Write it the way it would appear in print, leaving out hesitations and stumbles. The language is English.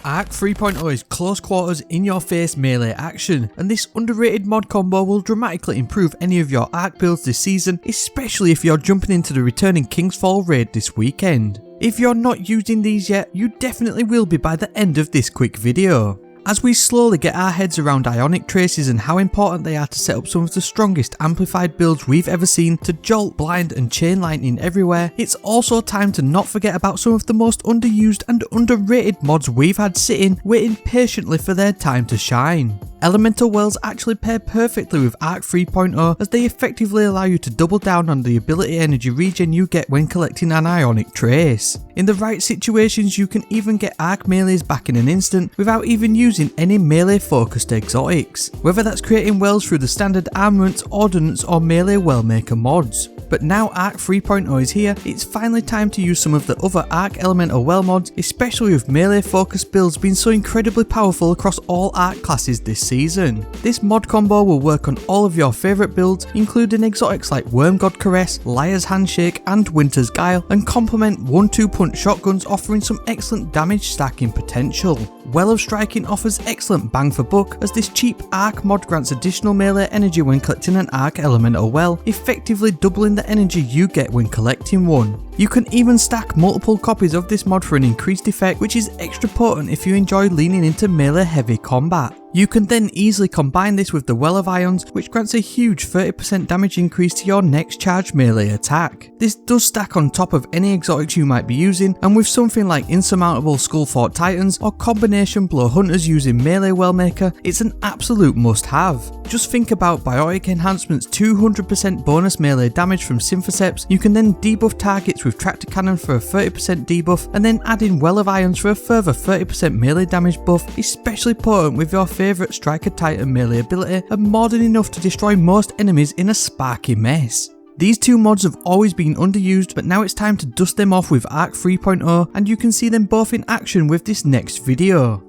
Arc 3.0 is close quarters in your face melee action, and this underrated mod combo will dramatically improve any of your Arc builds this season, especially if you're jumping into the returning King's Fall raid this weekend. If you're not using these yet, you definitely will be by the end of this quick video. As we slowly get our heads around ionic traces and how important they are to set up some of the strongest amplified builds we've ever seen to jolt, blind and chain lightning everywhere, it's also time to not forget about some of the most underused and underrated mods we've had sitting, waiting patiently for their time to shine. Elemental wells actually pair perfectly with Arc 3.0 as they effectively allow you to double down on the ability energy regen you get when collecting an ionic trace. In the right situations you can even get Arc melees back in an instant without even using any melee focused exotics, whether that's creating wells through the standard armaments, ordnance or melee well maker mods. But now Arc 3.0 is here, it's finally time to use some of the other Arc Elemental well mods, especially with melee focused builds being so incredibly powerful across all Arc classes this season. This mod combo will work on all of your favourite builds, including exotics like Wormgod Caress, Liar's Handshake and Winter's Guile, and complement 1-2 punch shotguns offering some excellent damage stacking potential. Well of Striking offers excellent bang for buck as this cheap Arc mod grants additional melee energy when collecting an Arc Elemental well, effectively doubling the energy you get when collecting one. You can even stack multiple copies of this mod for an increased effect, which is extra potent if you enjoy leaning into melee heavy combat. You can then easily combine this with the Well of Ions, which grants a huge 30% damage increase to your next charge melee attack. This does stack on top of any exotics you might be using, and with something like Insurmountable Skullfort Titans or combination blow hunters using melee Wellmaker, it's an absolute must have. Just think about Biotic Enhancement's 200% bonus melee damage from Symphoceps. You can then debuff targets with Tractor Cannon for a 30% debuff, and then add in Well of Ions for a further 30% melee damage buff, especially potent with your favourite Striker Titan melee ability, and more than enough to destroy most enemies in a sparky mess. These two mods have always been underused, but now it's time to dust them off with Arc 3.0, and you can see them both in action with this next video.